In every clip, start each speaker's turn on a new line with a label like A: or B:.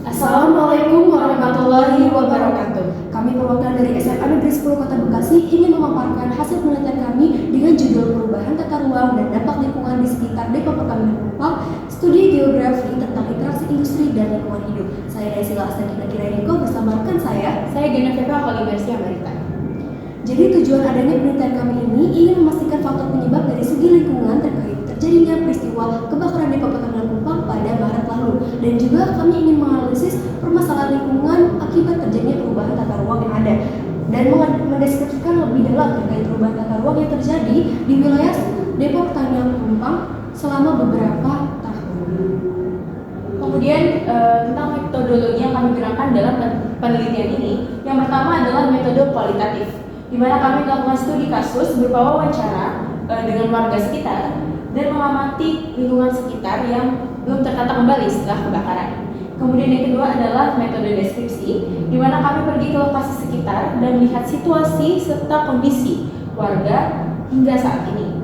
A: Assalamualaikum warahmatullahi wabarakatuh. Kami perwakilan dari SMA Negeri 10 Kota Bekasi ingin memaparkan hasil penelitian kami dengan judul Perubahan Tata Ruang dan Dampak Lingkungan di Sekitar Depo Pertamina Pelumpang, Studi Geografi tentang Interaksi Industri dan Lingkungan Hidup. Saya Daisila Astagina Kiraniko bersama rekan saya
B: Genevieve Kolimersi Amerika.
A: Jadi tujuan adanya penelitian kami ini ingin memastikan faktor penyebab dari segi lingkungan terkait terjadinya peristiwa kebakaran Depo Pertamina Pelumpang pada Maret lalu, dan juga kami ingin menganalisis permasalahan lingkungan akibat terjadinya perubahan tata ruang yang ada dan mendeskripsikan lebih dalam terkait perubahan tata ruang yang terjadi di wilayah Depo Pertamina Pelumpang selama beberapa tahun.
B: Kemudian tentang metodologi yang kami gunakan dalam penelitian ini, yang pertama adalah metode kualitatif, di mana kami melakukan studi kasus berupa wawancara dengan warga sekitar dan mengamati lingkungan sekitar yang belum tertata kembali setelah kebakaran. Kemudian yang kedua adalah metode deskripsi, di mana kami pergi ke lokasi sekitar dan melihat situasi serta kondisi warga hingga saat ini.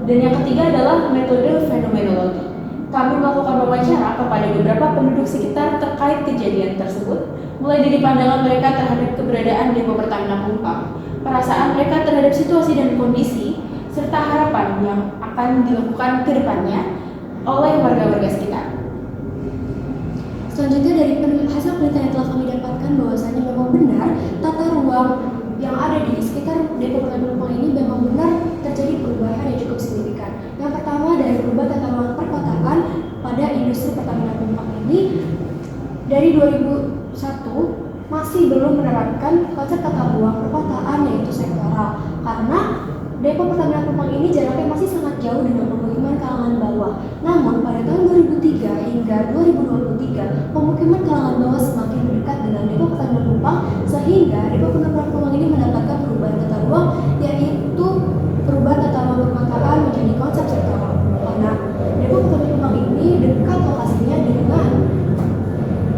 B: Dan yang ketiga adalah metode fenomenologi. Kami melakukan wawancara kepada beberapa penduduk sekitar terkait kejadian tersebut, mulai dari pandangan mereka terhadap keberadaan Depo Pertamina Pelumpang, perasaan mereka terhadap situasi dan kondisi, serta harapan yang akan dilakukan ke depannya oleh warga-warga sekitar.
A: Selanjutnya dari hasil penelitian yang telah kami dapatkan bahwasanya memang benar tata ruang yang ada di sekitar Depo Pertamina Pelumpang ini memang benar terjadi perubahan yang cukup signifikan. Yang pertama dari perubahan tata ruang perkotaan pada industri Pertamina Pelumpang ini dari 2001 masih belum menerapkan konsep tata ruang perkotaan yaitu sektoral, karena Depo Pertamina Pelumpang ini jaraknya masih sangat jauh dengan pemukiman kalangan bawah. Namun pada tahun 2003 hingga 2023 pemukiman kalangan bawah semakin mendekat dengan Depo Pertamina Pelumpang, sehingga Depo Pertamina Pelumpang ini mendapatkan perubahan tata ruang yaitu perubahan tata ruang perkotaan menjadi konsep sektoral. Karena Depo Pertamina Pelumpang ini dekat lokasinya dengan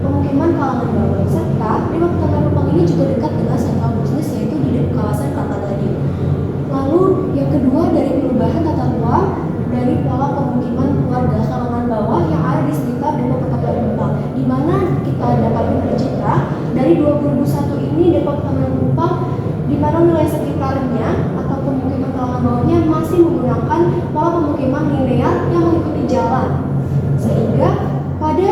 A: pemukiman kalangan bawah, serta Depo Pertamina Pelumpang ini juga dekat dengan sentral bisnis yaitu di kawasan Kelapa Gading. Lalu yang kedua dari perubahan tata ruang dari pola pemukiman warga kalangan bawah yang ada di sekitar Depo Pertamina Pelumpang, di mana kita dapat bercitra dari 2021 ini Depo Pertamina Pelumpang di mana wilayah sekitarnya atau pemukiman kalangan bawahnya masih menggunakan pola pemukiman linear yang mengikuti jalan, sehingga pada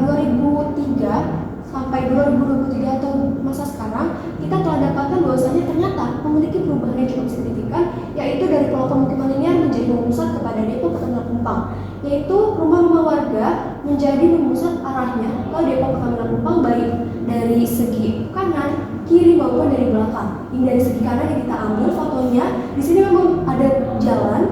A: 2003 sampai 2023 atau masa sekarang kita telah dapatkan bahwasanya ternyata memiliki perubahan yang cukup signifikan, yaitu dari pola pemukiman linear menjadi memusat kepada Depo Pertamina Pelumpang, yaitu rumah-rumah warga menjadi memusat arahnya ke Depo Pertamina Pelumpang baik dari segi kanan, kiri maupun dari belakang. Hingga dari segi kanan yang kita ambil fotonya, di sini memang ada jalan,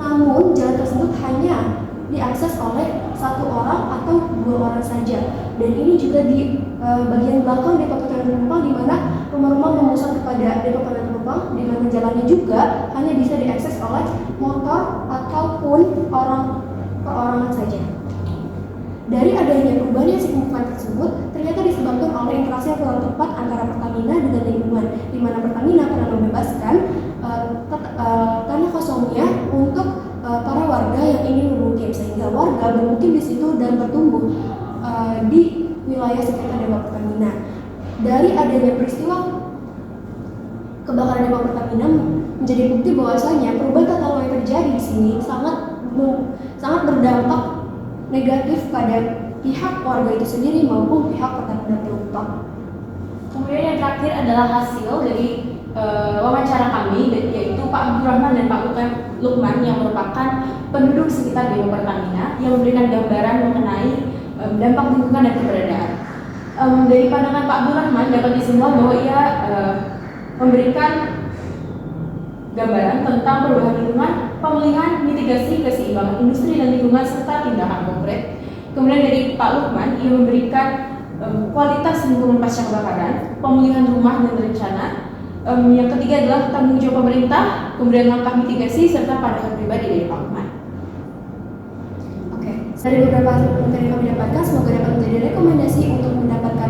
A: namun jalan tersebut hanya diakses oleh satu orang atau dua orang saja. Dan ini juga di bagian belakang Depo Pertamina Pelumpang, di mana rumah-rumah memusat kepada Depo Pertamina Pelumpang, di mana jalannya juga hanya bisa diakses oleh motor ataupun orang perorangan saja. Dari adanya perubahan yang signifikan tersebut ternyata disebabkan oleh interaksi yang kurang tepat antara Pertamina dengan lingkungan, di mana Pertamina pernah membebaskan tanah kosongnya untuk para warga yang ingin bermukim, sehingga warga bermukim di situ dan bertumbuh di wilayah sekitar Depo Pertamina. Dari adanya peristiwa kebakaran Depo Pertamina menjadi bukti bahwasanya perubahan tata ruang yang terjadi di sini sangat berdampak negatif pada pihak warga itu sendiri maupun pihak Pertamina Pelumpang.
B: Kemudian yang terakhir adalah hasil dari wawancara kami, yaitu Pak Abdurrahman dan Pak Lukman yang merupakan penduduk sekitar Depo Pertamina yang memberikan gambaran mengenai dampak lingkungan dan keberadaan. Dari pandangan Pak Abdurrahman dapat disimpulkan bahwa ia memberikan gambaran tentang perubahan lingkungan, pemulihan, mitigasi, keseimbangan industri dan lingkungan serta tindakan konkret. Kemudian dari Pak Lukman, ia memberikan kualitas lingkungan pasca kebakaran, pemulihan rumah dan rencana. Yang ketiga adalah tanggung jawab pemerintah, kemudian langkah mitigasi serta pandangan pribadi dari Pak Lukman.
A: Dari beberapa hasil penelitian yang kami dapatkan, semoga dapat menjadi rekomendasi untuk mendapatkan